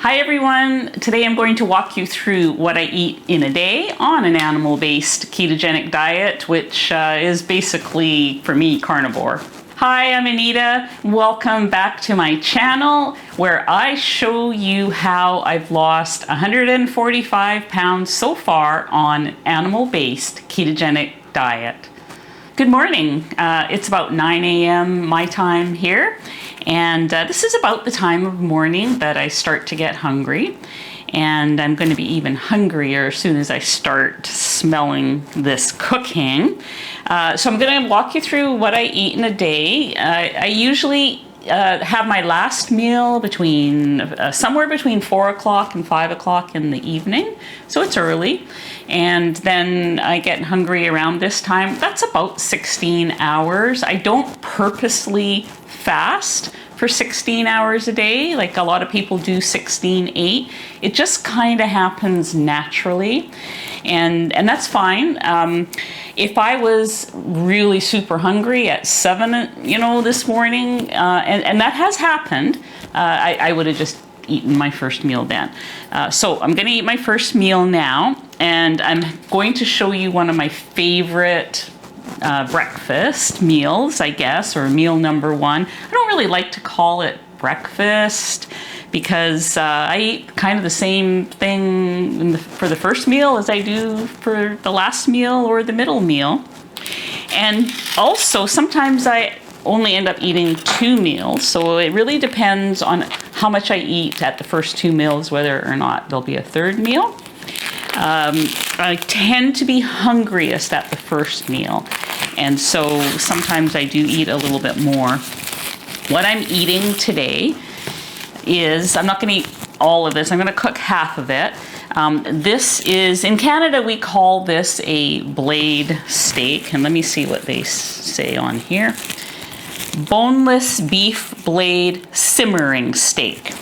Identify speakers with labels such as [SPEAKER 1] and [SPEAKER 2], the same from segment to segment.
[SPEAKER 1] Hi everyone, today I'm going to walk you through what I eat in a day on an animal-based ketogenic diet, which is basically, for me, carnivore. Hi, I'm Anita. Welcome back to my channel where I show you how I've lost 145 pounds so far on animal-based ketogenic diet. Good morning. It's about 9 a.m. my time here. And this is about the time of morning that I start to get hungry. And I'm going to be even hungrier as soon as I start smelling this cooking. So I'm going to walk you through what I eat in a day. I usually have my last meal somewhere between 4 o'clock and 5 o'clock in the evening. So it's early. And then I get hungry around this time. That's about 16 hours. I don't purposely fast for 16 hours a day. Like a lot of people do 16-8. It just kind of happens naturally. And that's fine. If I was really super hungry at 7, this morning, and that has happened, I would have just eaten my first meal then. So I'm going to eat my first meal now, and I'm going to show you one of my favorite breakfast meals, I guess, or meal number one. I don't really like to call it breakfast because I eat kind of the same thing for the first meal as I do for the last meal or the middle meal. And also sometimes I only end up eating 2 meals, so it really depends on how much I eat at the first 2 meals, whether or not there'll be a third meal. I tend to be hungriest at the first meal, and so sometimes I do eat a little bit more. What I'm eating today is, I'm not going to eat all of this, I'm going to cook half of it. This is, in Canada we call this a blade steak, and let me see what they say on here. Boneless beef blade simmering steak.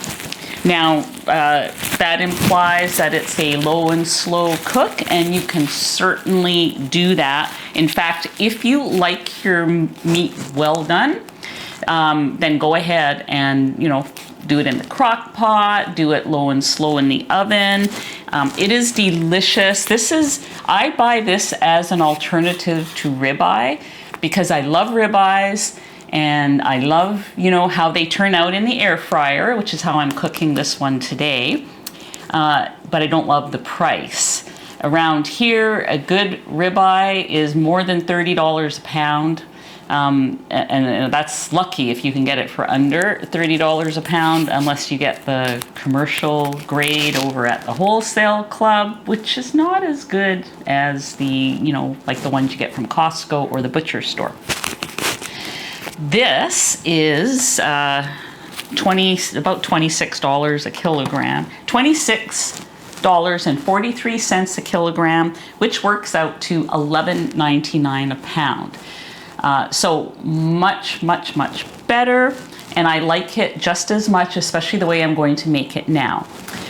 [SPEAKER 1] Now, that implies that it's a low and slow cook, and you can certainly do that. In fact, if you like your meat well done, then go ahead and, do it in the crock pot, do it low and slow in the oven. It is delicious. I buy this as an alternative to ribeye because I love ribeyes. And I love, how they turn out in the air fryer, which is how I'm cooking this one today. But I don't love the price. Around here, a good ribeye is more than $30 a pound. And that's lucky if you can get it for under $30 a pound, unless you get the commercial grade over at the wholesale club, which is not as good as the, like the ones you get from Costco or the butcher store. This is about $26 a kilogram, $26.43 a kilogram, which works out to $11.99 a pound. So much, much, much better, and I like it just as much, especially the way I'm going to make it now.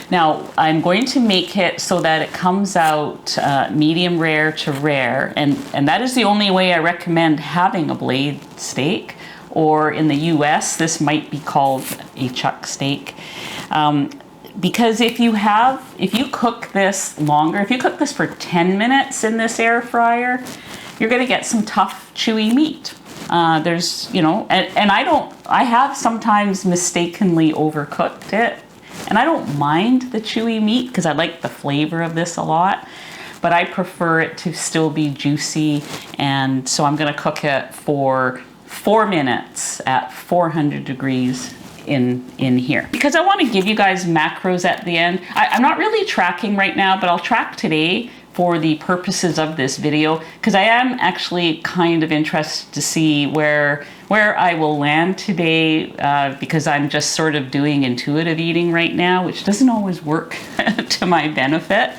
[SPEAKER 1] Now, I'm going to make it so that it comes out medium rare to rare, and that is the only way I recommend having a blade steak, or in the US, this might be called a chuck steak. Because if you cook this longer, if you cook this for 10 minutes in this air fryer, you're gonna get some tough, chewy meat. I have sometimes mistakenly overcooked it, and I don't mind the chewy meat because I like the flavor of this a lot, but I prefer it to still be juicy, and so I'm gonna cook it for 4 minutes at 400 degrees in here. Because I want to give you guys macros at the end. I'm not really tracking right now, but I'll track today for the purposes of this video, because I am actually kind of interested to see where I will land today, because I'm just sort of doing intuitive eating right now, which doesn't always work to my benefit.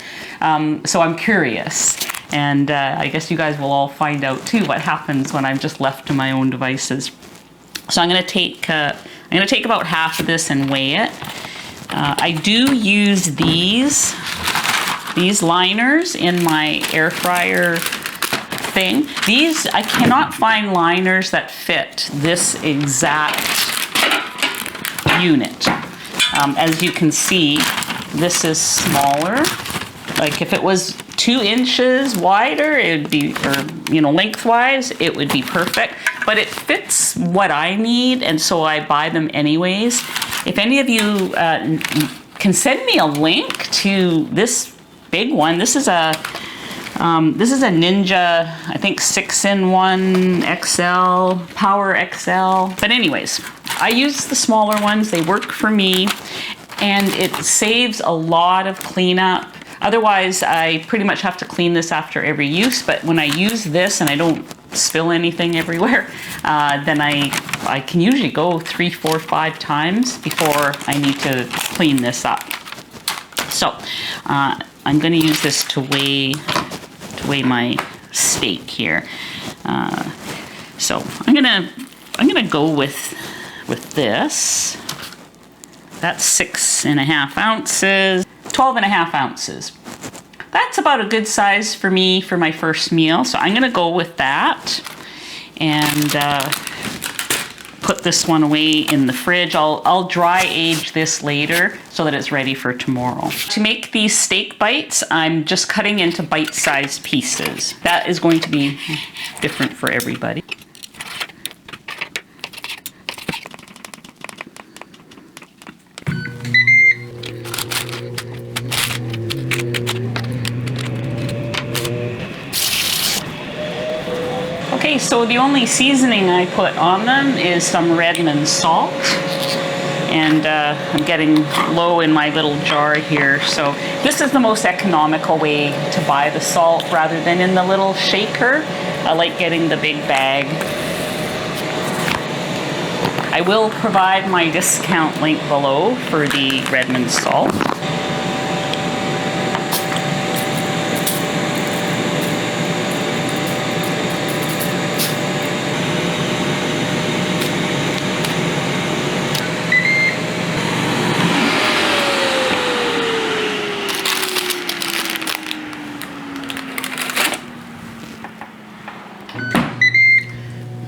[SPEAKER 1] So I'm curious. And I guess you guys will all find out too what happens when I'm just left to my own devices. So I'm going to take about half of this and weigh it. I do use these liners in my air fryer thing. I cannot find liners that fit this exact unit. As you can see, this is smaller. Like if it was 2 inches wider, it would be, or lengthwise, it would be perfect. But it fits what I need, and so I buy them anyways. If any of you can send me a link to this big one, this is a Ninja, I think 6-in-1 XL, Power XL. But anyways, I use the smaller ones. They work for me, and it saves a lot of cleanup. Otherwise, I pretty much have to clean this after every use, but when I use this and I don't spill anything everywhere, then I can usually go 3, 4, 5 times before I need to clean this up. So I'm going to use this to weigh my steak here. So I'm gonna go with this. That's 6.5 ounces, 12.5 ounces. That's about a good size for me for my first meal. So I'm gonna go with that and put this one away in the fridge. I'll dry age this later so that it's ready for tomorrow. To make these steak bites, I'm just cutting into bite-sized pieces. That is going to be different for everybody. Okay, so the only seasoning I put on them is some Redmond salt. And I'm getting low in my little jar here. So this is the most economical way to buy the salt rather than in the little shaker. I like getting the big bag. I will provide my discount link below for the Redmond salt.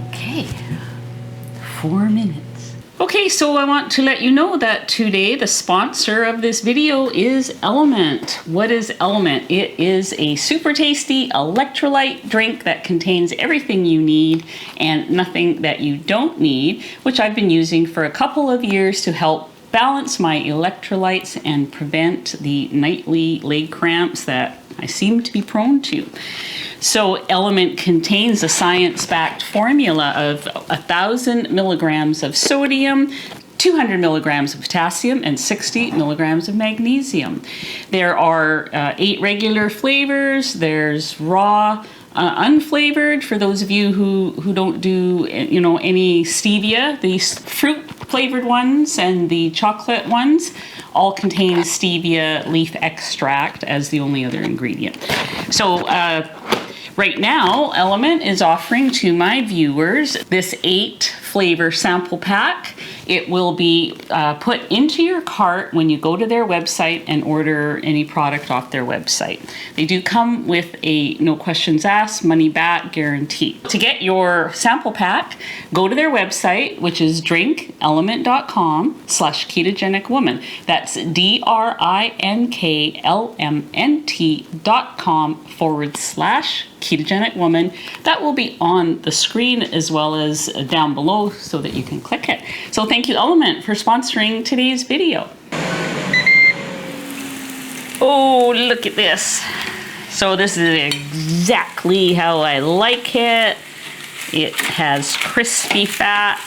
[SPEAKER 1] Okay, 4 minutes. Okay, so I want to let you know that today the sponsor of this video is Element. What is Element? It is a super tasty electrolyte drink that contains everything you need and nothing that you don't need, which I've been using for a couple of years to help balance my electrolytes and prevent the nightly leg cramps that I seem to be prone to. So Element contains a science-backed formula of 1,000 milligrams of sodium, 200 milligrams of potassium, and 60 milligrams of magnesium. There are 8 regular flavors. There's raw, unflavored, for those of you who don't do any stevia. These fruit flavored ones and the chocolate ones all contain stevia leaf extract as the only other ingredient. So right now, Element is offering to my viewers this 8 flavor sample pack. It will be put into your cart when you go to their website and order any product off their website. They do come with a no questions asked, money back guarantee. To get your sample pack, go to their website, which is drinkelement.com/ketogenicwoman. That's DRINKLMNT.com/ketogenic woman. That will be on the screen as well as down below so that you can click it. So thank you, Element, for sponsoring today's video. Oh, look at this. So this is exactly how I like it. It has crispy fat.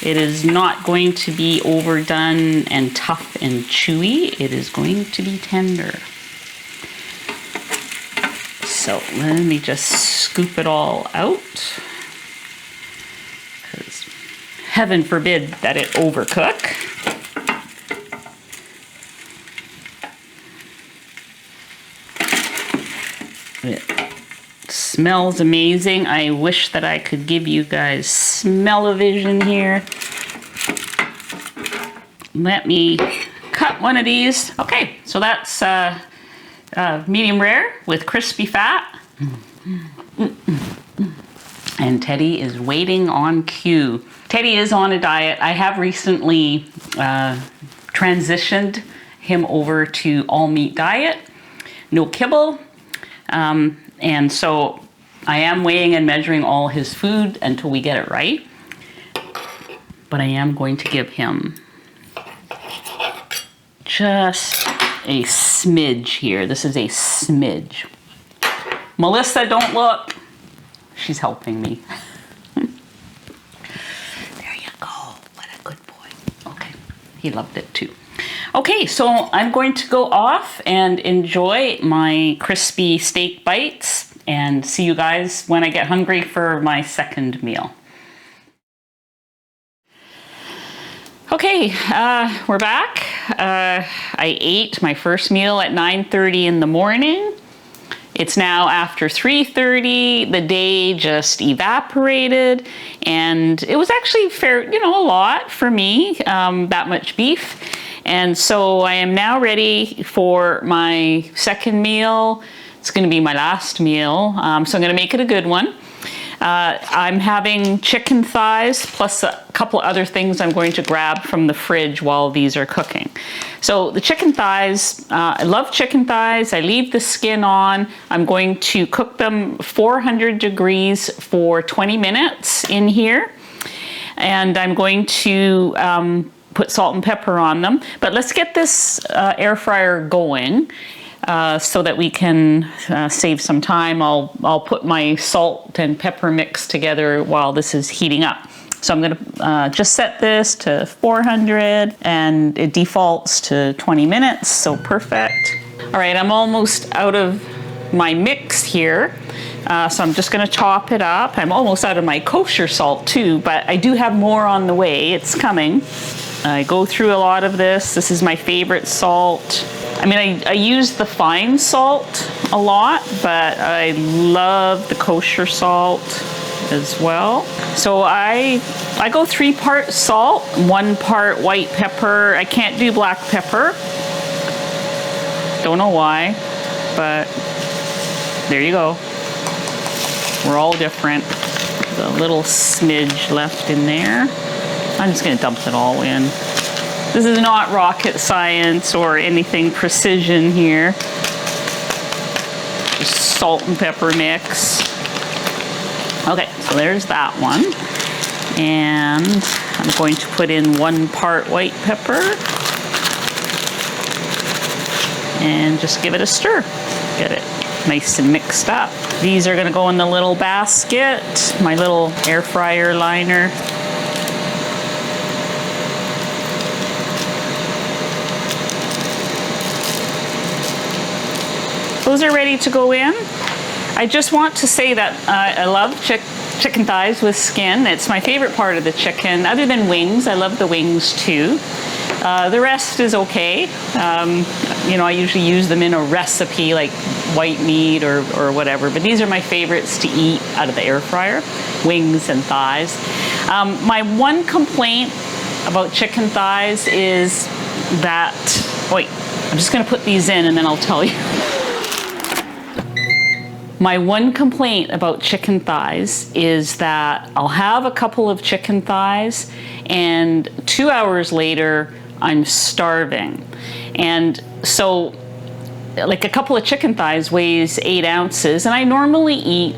[SPEAKER 1] It is not going to be overdone and tough and chewy. It is going to be tender. So let me just scoop it all out, because heaven forbid that it overcook. It smells amazing. I wish that I could give you guys smell-o-vision here. Let me cut one of these. Okay, so that's medium rare with crispy fat. And Teddy is waiting on cue. Teddy is on a diet. I have recently transitioned him over to all meat diet, no kibble. And so I am weighing and measuring all his food until we get it right. But I am going to give him just a smidge here. This is a smidge. Melissa, don't look. She's helping me. There you go. What a good boy. Okay, he loved it too. Okay, so I'm going to go off and enjoy my crispy steak bites and see you guys when I get hungry for my second meal. Okay, we're back. I ate my first meal at 9:30 in the morning. It's now after 3:30. The day just evaporated, and it was actually fair, a lot for me, that much beef. And so I am now ready for my second meal. It's going to be my last meal, so I'm going to make it a good one. I'm having chicken thighs plus a couple other things I'm going to grab from the fridge while these are cooking. So the chicken thighs, I love chicken thighs. I leave the skin on. I'm going to cook them 400 degrees for 20 minutes in here. And I'm going to put salt and pepper on them. But let's get this air fryer going. So that we can save some time. I'll put my salt and pepper mix together while this is heating up. So I'm going to just set this to 400 and it defaults to 20 minutes, so perfect. All right, I'm almost out of my mix here. So I'm just going to chop it up. I'm almost out of my kosher salt too, but I do have more on the way. It's coming. I go through a lot of this. This is my favorite salt. I mean, I use the fine salt a lot, but I love the kosher salt as well. So I go 3 parts salt, 1 part white pepper. I can't do black pepper. Don't know why, but there you go. We're all different. A little smidge left in there. I'm just gonna dump it all in. This is not rocket science or anything precision here. Just salt and pepper mix. Okay, so there's that one. And I'm going to put in 1 part white pepper. And just give it a stir. Get it nice and mixed up. These are gonna go in the little basket, my little air fryer liner. Those are ready to go in. I just want to say that I love chicken thighs with skin. It's my favorite part of the chicken, other than wings. I love the wings too. The rest is okay. I usually use them in a recipe like white meat or whatever, but these are my favorites to eat out of the air fryer, wings and thighs. My one complaint about chicken thighs is that, wait, I'm just gonna put these in and then I'll tell you. My one complaint about chicken thighs is that I'll have a couple of chicken thighs and 2 hours later, I'm starving. And so, like a couple of chicken thighs weighs 8 ounces, and I normally eat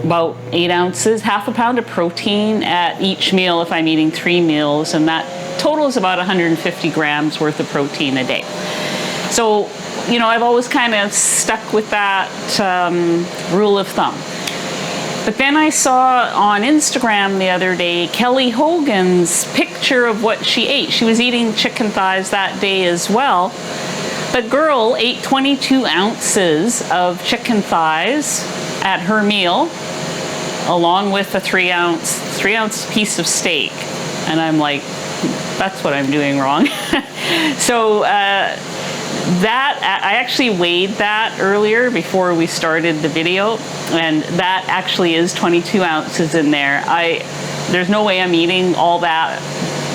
[SPEAKER 1] about 8 ounces, half a pound of protein at each meal if I'm eating 3 meals, and that totals about 150 grams worth of protein a day. So, I've always kind of stuck with that rule of thumb. But then I saw on Instagram the other day, Kelly Hogan's picture of what she ate. She was eating chicken thighs that day as well. The girl ate 22 ounces of chicken thighs at her meal, along with a 3 ounce piece of steak. And I'm like, that's what I'm doing wrong. So, I actually weighed that earlier before we started the video, and that actually is 22 ounces in there. There's no way I'm eating all that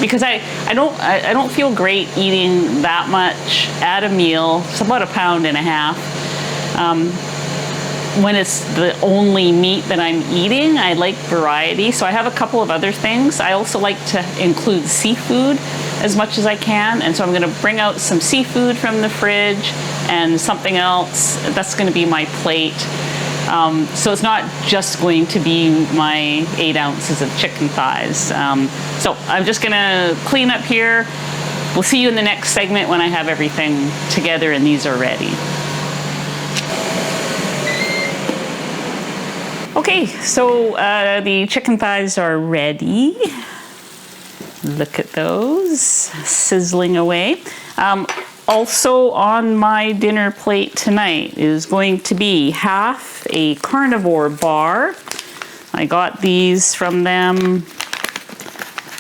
[SPEAKER 1] because I don't feel great eating that much at a meal. It's about 1.5 pounds. when it's the only meat that I'm eating, I like variety. So I have a couple of other things. I also like to include seafood as much as I can. And so I'm gonna bring out some seafood from the fridge and something else. That's gonna be my plate. So it's not just going to be my 8 ounces of chicken thighs. So I'm just gonna clean up here. We'll see you in the next segment when I have everything together and these are ready. Okay, so the chicken thighs are ready. Look at those, sizzling away. Also on my dinner plate tonight is going to be half a Carnivore bar. I got these from them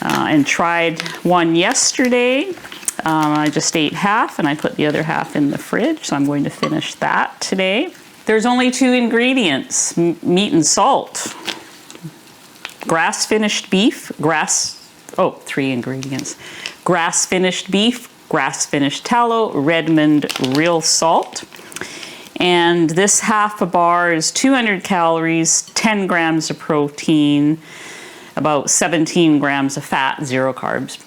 [SPEAKER 1] and tried one yesterday. I just ate half and I put the other half in the fridge, so I'm going to finish that today. There's only 2 ingredients, meat and salt. Grass-finished beef, 3 ingredients. Grass-finished beef, grass-finished tallow, Redmond real salt. And this half a bar is 200 calories, 10 grams of protein, about 17 grams of fat, 0 carbs.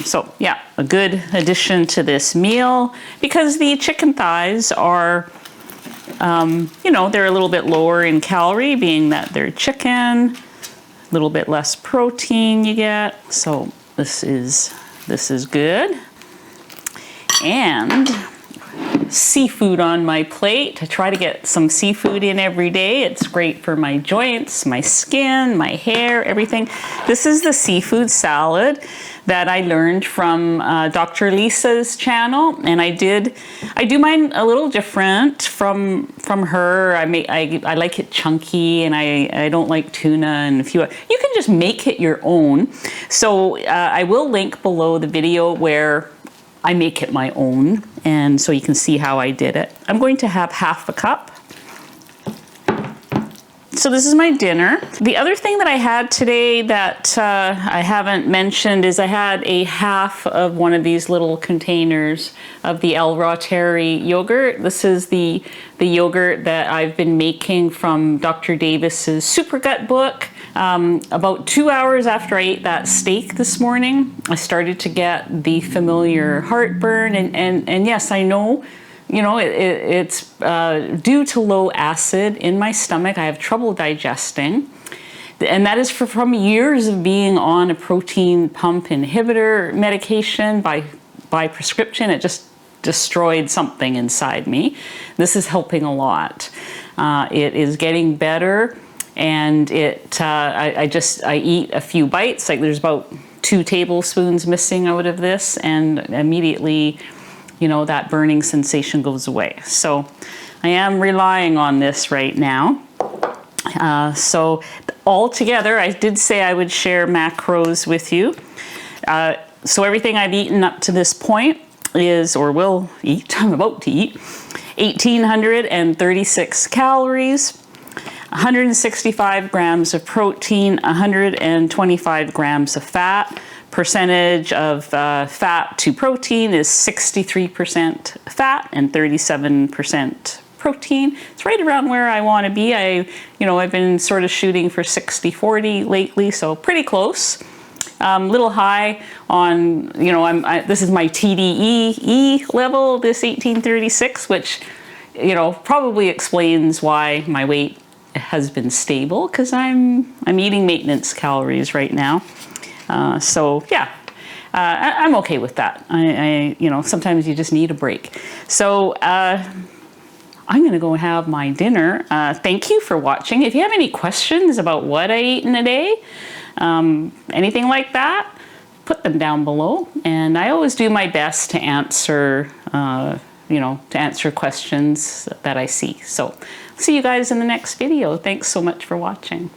[SPEAKER 1] So yeah, a good addition to this meal because the chicken thighs are, you know, they're a little bit lower in calorie being that they're chicken, a little bit less protein you get. So this is good. And seafood on my plate. I try to get some seafood in every day. It's great for my joints, my skin, my hair, everything. This is the seafood salad that I learned from Dr. Lisa's channel, and I do mine a little different from her. I like it chunky, and I don't like tuna and a few. You can just make it your own. So I will link below the video where I make it my own, and so you can see how I did it. I'm going to have half a cup. So this is my dinner. The other thing that I had today that I haven't mentioned is I had a half of one of these little containers of the El Terry yogurt. This is the yogurt that I've been making from Dr. Davis's Super Gut book. About 2 hours after I ate that steak this morning, I started to get the familiar heartburn, and yes, I know, you know, it's due to low acid in my stomach. I have trouble digesting, and that is from years of being on a protein pump inhibitor medication by prescription. It just destroyed something inside me. This is helping a lot. It is getting better. And I eat a few bites, like there's about 2 tablespoons missing out of this, and immediately, you know, that burning sensation goes away. So I am relying on this right now. So all together, I did say I would share macros with you. So everything I've eaten up to this point is, or will eat, I'm about to eat, 1,836 calories. 165 grams of protein, 125 grams of fat. Percentage of fat to protein is 63% fat and 37% protein. It's right around where I want to be. I've been sort of shooting for 60-40 lately, so pretty close. Little high on, this is my TDEE level, this 1836, which, probably explains why my weight has been stable, because I'm eating maintenance calories right now. So yeah, I'm okay with that. Sometimes you just need a break. So I'm gonna go have my dinner. Thank you for watching. If you have any questions about what I eat in a day, anything like that, put them down below. And I always do my best to answer, questions that I see. So see you guys in the next video. Thanks so much for watching.